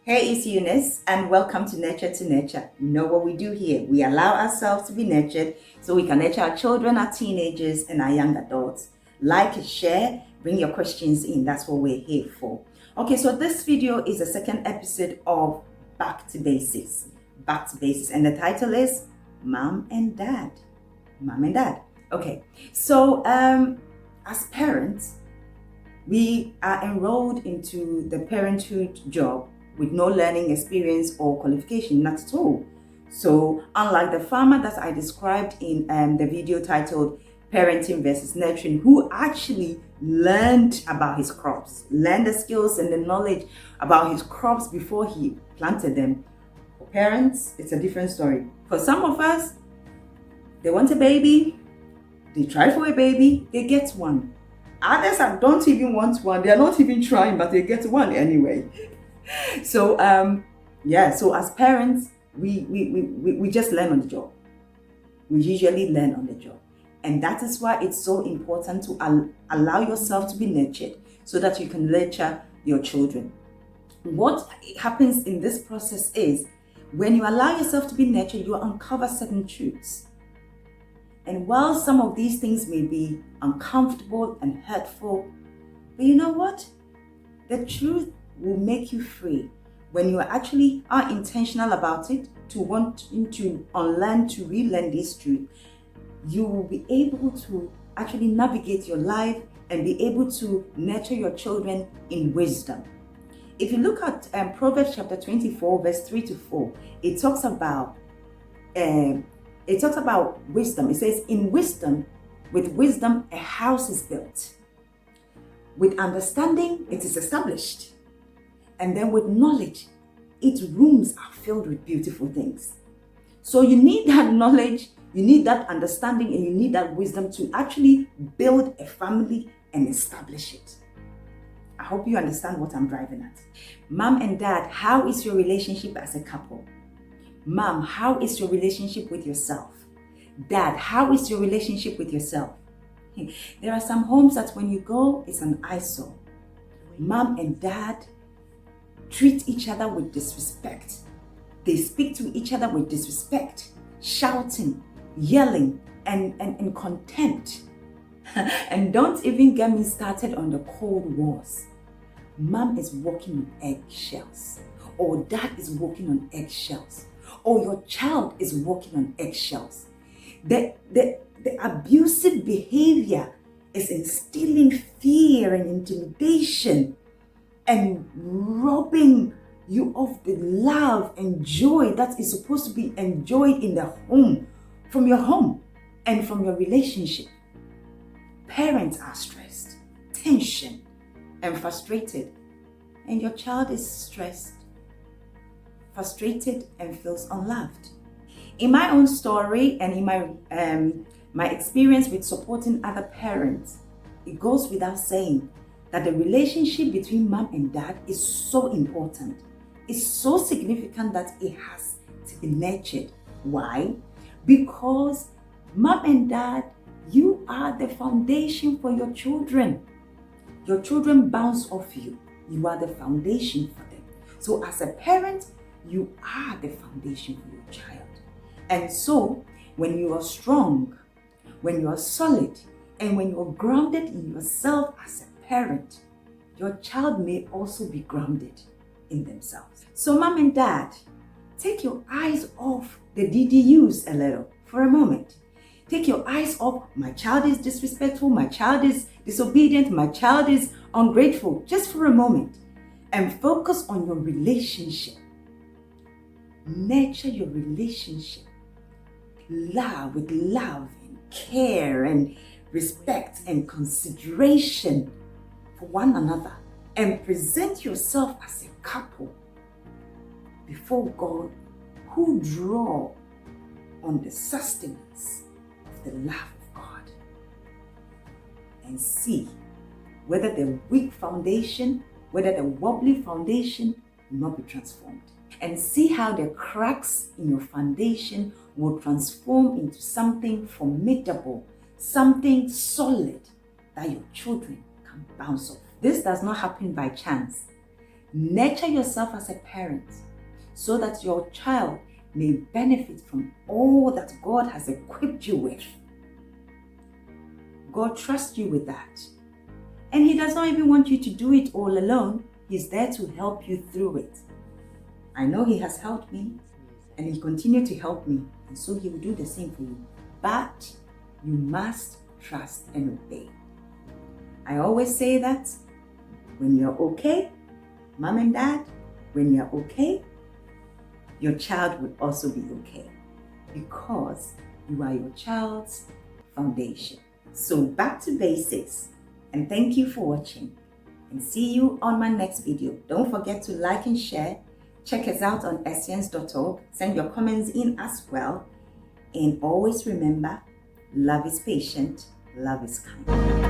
Hey, it's Eunice, and welcome to Nurture to Nurture. You know what we do here? We allow ourselves to be nurtured so we can nurture our children, our teenagers, and our young adults. Like and share, bring your questions in. That's what we're here for. Okay, so this video is the second episode of Back to Basics. Back to Basics, and the title is Mom and Dad. Mom and Dad. Okay, so as parents, we are enrolled into the parenthood job with no learning experience or qualification, not at all. So unlike the farmer that I described in the video titled Parenting versus Nurturing, who actually learned about his crops, learned the skills and the knowledge about his crops before he planted them. For parents, it's a different story. For some of us, they want a baby, they try for a baby, they get one. Others don't even want one, they are not even trying, but they get one anyway. So so as parents, we just learn on the job. We usually learn on the job, and that is why it's so important to allow yourself to be nurtured so that you can nurture your children. What happens in this process is when you allow yourself to be nurtured, you uncover certain truths. And while some of these things may be uncomfortable and hurtful, but you know what? The truth will make you free when you actually are intentional about it, to want to unlearn, to relearn this truth. You will be able to actually navigate your life and be able to nurture your children in wisdom. If you look at Proverbs chapter 24, verse 3 to 4, it talks about wisdom. It says, with wisdom, a house is built. With understanding, it is established. And then with knowledge, its rooms are filled with beautiful things. So you need that knowledge, you need that understanding, and you need that wisdom to actually build a family and establish it. I hope you understand what I'm driving at. Mom and Dad, how is your relationship as a couple? Mom, how is your relationship with yourself? Dad, how is your relationship with yourself? There are some homes that when you go, it's an eyesore. Mom and Dad treat each other with disrespect. They speak to each other with disrespect, shouting, yelling, and contempt. And don't even get me started on the cold wars. Mom is walking on eggshells, or dad is walking on eggshells, or your child is walking on eggshells. The abusive behavior is instilling fear and intimidation and robbing you of the love and joy that is supposed to be enjoyed in the home, from your home and from your relationship. Parents are stressed, tension, and frustrated, and your child is stressed, frustrated, and feels unloved. In my own story and in my experience with supporting other parents, it goes without saying that the relationship between mom and dad is so important. It's so significant that it has to be nurtured. Why? Because mom and dad, you are the foundation for your children. Your children bounce off you. You are the foundation for them. So as a parent, you are the foundation for your child. And so when you are strong, when you are solid, and when you are grounded in yourself as a parent, your child may also be grounded in themselves. So mom and dad, take your eyes off the DDUs a little for a moment. Take your eyes off, my child is disrespectful, my child is disobedient, my child is ungrateful, just for a moment, and focus on your relationship. Nurture your relationship. Love with love and care and respect and consideration for one another, and present yourself as a couple before God, who draw on the sustenance of the love of God, and see whether the weak foundation, whether the wobbly foundation will not be transformed, and see how the cracks in your foundation will transform into something formidable, something solid that your children can bounce off. This does not happen by chance. Nurture yourself as a parent so that your child may benefit from all that God has equipped you with. God trusts you with that. And He does not even want you to do it all alone. He's there to help you through it. I know He has helped me, and He'll continue to help me, and so He will do the same for you. But you must trust and obey. I always say that when you're okay, mom and dad, when you're okay, your child will also be okay, because you are your child's foundation. So back to basics, and thank you for watching, and see you on my next video. Don't forget to like and share. Check us out on Essence.org. Send your comments in as well. And always remember, love is patient, love is kind.